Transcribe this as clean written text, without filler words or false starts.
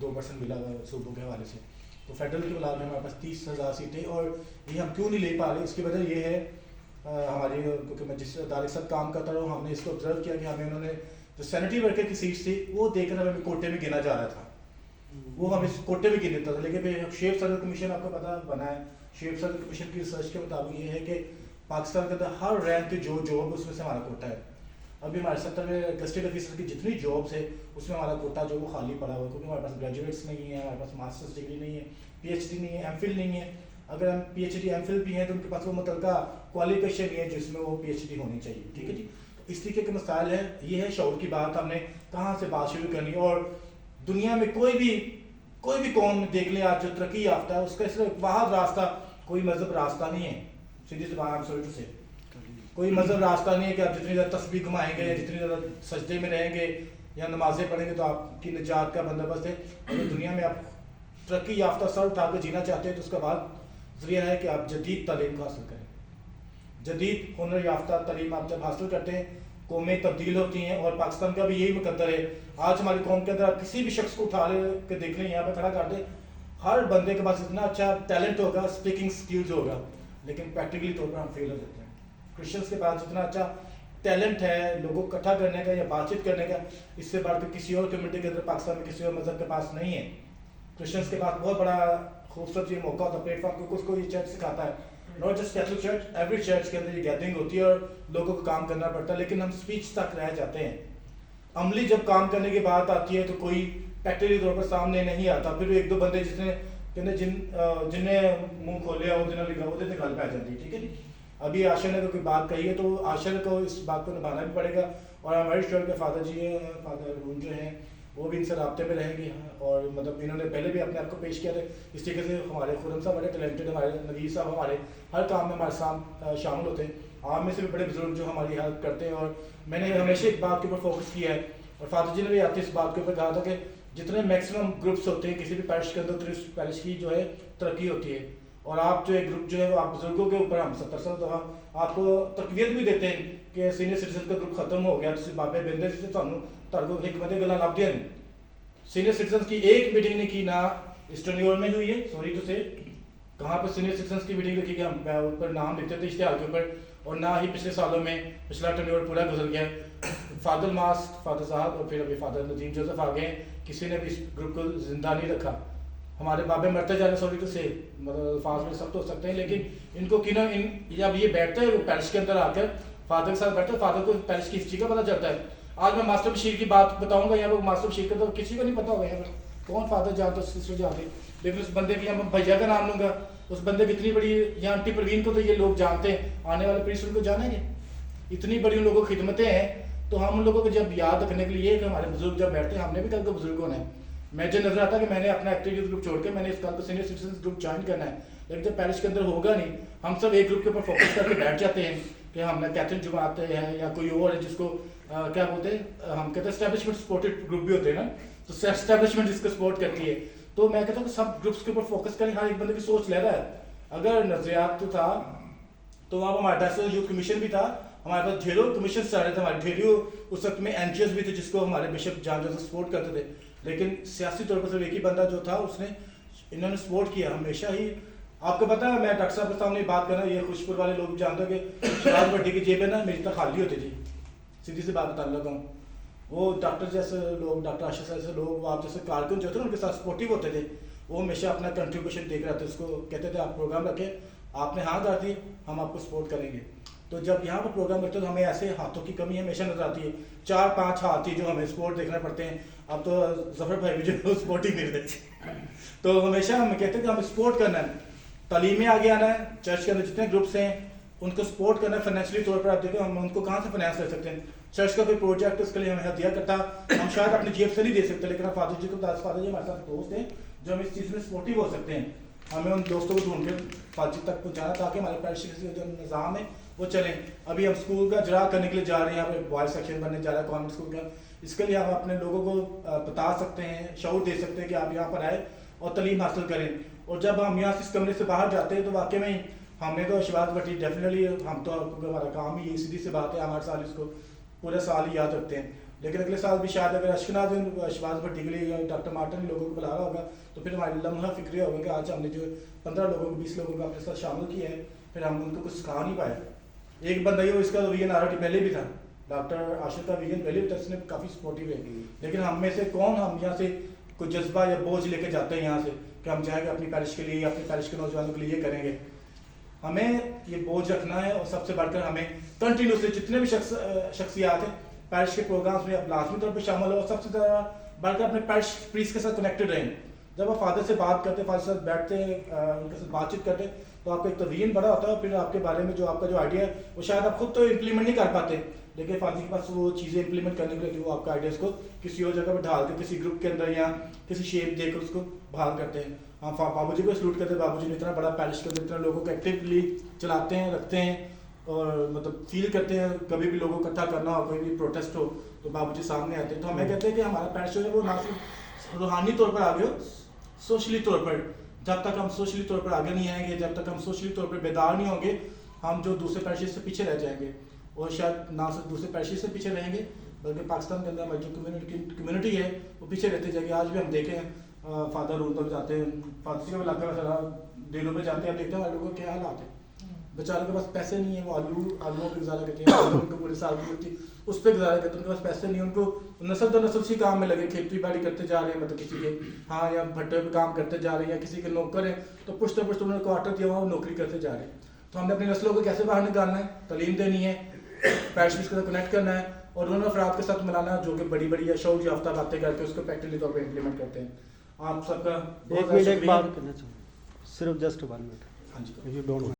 2% मिला हुआ सूबों के हवाले से। तो फेडरल की बुला में हमारे पास 30,000 सीटें, और ये हम क्यों नहीं ले पा रहे, इसकी वजह ये है हमारी, क्योंकि मैं जिस अदारे के साथ काम करता रहा हूँ, हमने इसको ऑब्जर्व किया कि हमें उन्होंने जो सैनिटरी वर्कर की सीट्स थी वो देकर हमें कोटे में गिना जा रहा था, वो हमें कोटे में गिन देता था। लेकिन फिर शेफ सर्विस कमीशन आपको पता बना है, शेफ सर्विस कमीशन की रिसर्च के मुताबिक ये है कि पाकिस्तान के अंदर हर रैंक की जो जॉब उसमें से हमारा कोटा है। अभी हमारे 70 गस्टेड ऑफिसर की जितनी जॉब्स है उसमें हमारा कोटा जो वो खाली पड़ा हुआ है, क्योंकि हमारे पास ग्रेजुएट्स नहीं है, हमारे पास मास्टर्स डिग्री नहीं है, पीएचडी नहीं है, एमफिल नहीं है। अगर हम पीएचडी एमफिल भी हैं तो उनके पास वो मुतलका क्वालिफिकेशन नहीं है जिसमें वो पीएचडी होनी चाहिए। ठीक है जी, तो इस तरीके के मसाइल है। ये है शऊर की बात, हमने कहाँ से बात शुरू करनी। और दुनिया में कोई भी कौम देख ले आज जो तरक्की याफ्ता है, उसका सिर्फ वाहद रास्ता कोई मजहब रास्ता नहीं है। सीधी सी बात से कोई मजहब रास्ता नहीं है कि आप जितनी ज़्यादा तस्बीह घुमाएंगे या जितनी ज़्यादा सजदे में रहेंगे या नमाजें पढ़ेंगे तो आपकी निजात का बंदोबस्त है। अगर दुनिया में आप तरक्की याफ्ता सर उठा कर जीना चाहते हैं तो उसका बाद जरिया है कि आप जदीद तालीम को हासिल करें। जदीद हुनर याफ्ता तालीम आप जब हासिल करते हैं, कौमें तब्दील होती हैं, और पाकिस्तान का भी यही मुकद्दर है। आज हमारी कौम के अंदर आप किसी भी शख्स को उठा के देख लें, यहाँ पर खड़ा कर दे, हर बंदे के पास इतना अच्छा टैलेंट होगा, स्पीकिंग स्किल्स होगा, लेकिन प्रैक्टिकली तौर पर हम फेल हो जाते हैं। क्रिश्चियंस के पास जितना अच्छा टैलेंट है लोगों को इकट्ठा करने का या बातचीत करने का, इससे बढ़कर किसी और कम्युनिटी के अंदर पाकिस्तान में किसी और मजहब के पास नहीं है। क्रिश्चियंस के पास बहुत बड़ा खूबसूरत ये मौका होता है, प्लेटफॉर्म, क्योंकि उसको ये चर्च सिखाता है, not just Catholic church, every church के अंदर ये गैदरिंग होती है और लोगों को काम करना पड़ता है। लेकिन हम स्पीच तक रह जाते हैं, अमली जब काम करने की बात आती है तो कोई प्रैक्टिकली तौर पर सामने नहीं आता। फिर एक दो बंदे जिसने कहते जिन्हें मुंह खोले वो जिन्हें लिखा वो देते गल पै जाती है। ठीक है जी, अभी आशा ने कोई बात कही है तो आशा को इस बात को निभाना भी पड़ेगा, और हमारे स्टोर के फादर जी हैं, फादर रूम जो हैं वो भी इनसे राब्ते में रहेंगे। और मतलब इन्होंने पहले भी अपने आप को पेश किया था इस तरीके से। हमारे खुरम साहब बड़े टैलेंटेड, हमारे नवीर साहब हमारे हर काम में हमारे साथ शामिल होते हैं। आप में से भी बड़े बुजुर्ग जो हमारी हेल्प करते हैं, और मैंने हमेशा एक बात के ऊपर फोकस किया है, और फादर जी ने भी आते इस बात के ऊपर कहा था कि जितने मैक्सिमम ग्रुप्स होते हैं किसी भी पैरिश के अंदर, उस पैरिश की जो है तरक्की होती है। और आप जो एक ग्रुप जो है वो आप बुजुर्गों के ऊपर, हम 70 साल दफा आपको तकवीत भी देते हैं कि सीनियर सिटीजन का ग्रुप खत्म हो गया, जिससे बाबे बिंदे से थानू हिकमत गल्लां लभ दियां ने। सीनियर सिटीजन की एक मीटिंग नहीं की, ना इस टर्न्योर में हुई है, सॉरी टू से, कहाँ पर सीनियर सिटीजन की मीटिंग रखी, हम ऊपर नाम लिखते थे इश्तिहार के ऊपर, और ना ही पिछले सालों में पिछला टर्न्योर पूरा गुजर गया। फादर मास्क, फादर साहब और फिर अभी फादर नजीम जोसेफ आ गए, किसी ने भी इस ग्रुप को जिंदा नहीं रखा। हमारे बाबे मरते जा रहे, सॉरी टू से, मतलब अल्फाज में सब तो हो सकते हैं, लेकिन इनको कि ना जब ये बैठते हैं पैरिश के अंदर आकर, फादर के साथ बैठते हैं, फादर को पैरिश की हिस्ट्री का पता चलता है। आज मैं मास्टर बशीर की बात बताऊंगा, यहाँ पर मास्टर बशीर का तो किसी को नहीं पता होगा यहाँ पर, कौन फादर जानते सिस्टर जानते, लेकिन उस बंदे की मैं भैया का नाम लूंगा, उस बंदे की इतनी बड़ी, यहाँ आंटी प्रवीण को तो ये लोग जानते हैं, आने वाले पीढ़ी उनको जानेंगे, इतनी बड़ी उन लोगों की खिदमतें हैं। तो हम उन लोगों को जब याद रखने के लिए कि हमारे बुजुर्ग जब बैठते हैं, हमने भी कल को बुजुर्ग होना है। मुझे नजर आता कि मैंने अपना एक्टिव ग्रुप छोड़ के मैंने इस कल को सीनियर सिटीजन ग्रुप ज्वाइन करना है, लेकिन जब पैरिश के अंदर होगा नहीं, हम सब एक ग्रुप के ऊपर फोकस करके बैठ जाते हैं कि हमने कैथरीन जुमाते हैं या कोई और है जिसको क्या बोलते हैं, हम कहते हैं एस्टेब्लिशमेंट सपोर्टेड ग्रुप भी होते हैं ना, तो एस्टेब्लिशमेंट जिसको सपोर्ट करती है। तो मैं कहता हूँ कि सब ग्रुप्स के ऊपर फोकस करें, हर एक बंदे की सोच ले रहा है। अगर नजरियात तो था तो वहाँ पर हमारे पास यूथ कमीशन भी था, हमारे पास ढेरों कमीशन आ रहे थे, हमारे ढेरों उस वक्त में एनजीओज भी थे जिसको हमारे बिशप जान जोसेफ सपोर्ट करते थे। लेकिन सियासी तौर पर सिर्फ एक ही बंदा जो था उसने इन्होंने सपोर्ट किया हमेशा ही। आपको पता है, मैं डॉक्टर साहब के सामने बात करना, ये खुशपुर वाले लोग जानते हो कि शराब भट्टी की जेबें ना मेरी तक खाली होती थी, सीधी सी बात बताने लगा हूँ। वो डॉक्टर जैसे लोग, डॉक्टर आशीष जैसे लोग, वो आप जैसे कारकुन जो थे ना उनके साथ सपोर्टिव होते थे, वो हमेशा अपना कंट्रीब्यूशन देख रहे थे, उसको कहते थे आप प्रोग्राम रखें, आपने हाथ डाली हम आपको सपोर्ट करेंगे। तो जब यहाँ पर प्रोग्राम रखते हैं तो हमें ऐसे हाथों की कमी हमेशा नजर आती है, 4-5 हाथ ही जो हमें सपोर्ट देखना पड़ते हैं। अब तो जफर भाई भी जो सपोर्ट ही नहीं देते, तो हमेशा हम कहते हैं कि हमें सपोर्ट करना है, तालीम में आगे आना है, चर्च के अंदर जितने ग्रुप्स हैं उनको सपोर्ट करना है फाइनेंशियली तौर पर। आप देखो हम उनको कहाँ से फाइनेंस कर सकते हैं, चर्च का कोई प्रोजेक्ट उसके लिए हमें दिया करता, हम शायद अपनी जेब से नहीं दे सकते, लेकिन हम फादर जी को, फादर जी हमारे साथ दोस्त हैं जो हम इस चीज़ में सपोर्टिव हो सकते हैं। हमें उन दोस्तों को ढूंढ के फादर जी तक पहुँचाना ताकि हमारे पैरिश का जो निज़ाम है वो चलें। अभी हम स्कूल का इजरा करने के लिए जा रहे हैं, यहाँ पे बॉयज सेक्शन बनने जा रहा है कॉन्वेंट स्कूल का, इसके लिए हम अपने लोगों को बता सकते हैं, शऊर दे सकते हैं कि आप यहाँ पर आए और तालीम हासिल करें। और जब हम यहाँ से इस कमरे से बाहर जाते हैं तो वाकई में हमने तो शिवाद भट्टी डेफिनेटली, हम तो हमारा काम ही ये सीधी सी बात है, हमारे साल इसको पूरे साल ही याद रखते हैं। लेकिन अगले साल भी शायद अगर अशकनाज शहबाज भट्टी के लिए या डॉक्टर मार्टन ने लोगों को बुला रहा होगा तो फिर हमारे लम्हा फिक्रिया होगा कि आज हमने जो 15 लोगों को 20 लोगों को अपने साथ शामिल किया है, फिर हम उनको कुछ सिखा नहीं पाए। एक बंदा ये इसका वीगन ऑलरेडी पहले भी था, डॉक्टर आशिर का वीगन पहले भी था, उसने काफ़ी सपोर्टिव है। लेकिन हम में से कौन हम यहाँ से कुछ जज्बा या बोझ लेके जाते हैं यहाँ से कि हम चाहेंगे अपनी पैरिश के लिए या अपनी पैरिश के नौजवानों के लिए ये करेंगे। हमें ये बोझ रखना है और सबसे बढ़कर हमें कंटिन्यूसली जितने भी शख्सियात हैं पैरिश के प्रोग्राम्स में आप लाजमी तौर पर शामिल हो, सबसे ज़्यादा बढ़कर अपने पैरिश प्रीस्ट के साथ कनेक्टेड रहें। जब आप फादर से बात करते, फादर से बैठते हैं, उनके साथ बातचीत करते, तो आपका एक तो विजन बड़ा होता है, फिर आपके बारे में जो आपका जो आइडिया है वो शायद आप खुद तो इम्प्लीमेंट नहीं कर पाते, लेकिन फादर के पास वो चीज़ें इम्प्लीमेंट करने के लिए वो आपका आइडियाज़ को किसी और जगह पर ढाल के किसी ग्रुप के अंदर या किसी शेप देकर उसको बहाल करते हैं। हम बाबू जी को सलूट करते हैं, बाबू जी ने इतना बड़ा पैरिश के अंदर इतना लोगों को एक्टिवली चलाते हैं, रखते हैं और मतलब फील करते हैं। कभी भी लोगों को इकट्ठा करना हो, कोई भी प्रोटेस्ट हो तो बाबू जी सामने आते हैं। तो हमें कहते हैं कि हमारा पैरिश जो है वो ना सिर्फ रूहानी तौर पर आगे हो, सोशली तौर पर जब तक हम सोशली तौर पर आगे नहीं आएंगे, जब तक हम सोशली तौर पर बेदार नहीं होंगे, हम जो दूसरे पैरिश से पीछे रह जाएंगे। और शायद ना सिर्फ दूसरे पैरिश से पीछे रहेंगे बल्कि पाकिस्तान के अंदर हमारी जो कम्युनिटी है वो पीछे रहते जाएगी। आज भी हम देखें फादर रूम तक जाते हैं, फादर के इलाके में दिलों में जाते हैं, देखते हैं लोगों के क्या हालात है। बेचारों के पास पैसे नहीं है, वो आलूओं पर गुजारा करते हैं, उनको पूरे साल की मिलती उस पर गुजारा करते हैं। उनके पास पैसे नहीं है, उनको नस्ल दर नस्ल सी काम में लगे, खेती बाड़ी करते जा रहे हैं, मतलब किसी के हाँ या भट्टे पे काम करते जा रहे हैं, या किसी के नौकर हैं तो पुश्ते पुश्ते उन्होंने क्वार्टर दिया हुआ वो नौकरी करते जा रहे हैं। तो हमने अपनी नस्लों को कैसे बाहर निकालना है, तालीम देनी है, पैरिश के साथ कनेक्ट करना है और उन अफराद के साथ मिलाना जो कि बड़ी बड़ी या शौक याफ्ता बातें करके उसको प्रैक्टिकली तौर पर इम्प्लीमेंट करते हैं। आप सबका एक बात करना चाहूँगा, सिर्फ जस्ट 1 मिनट। हाँ जी। You don't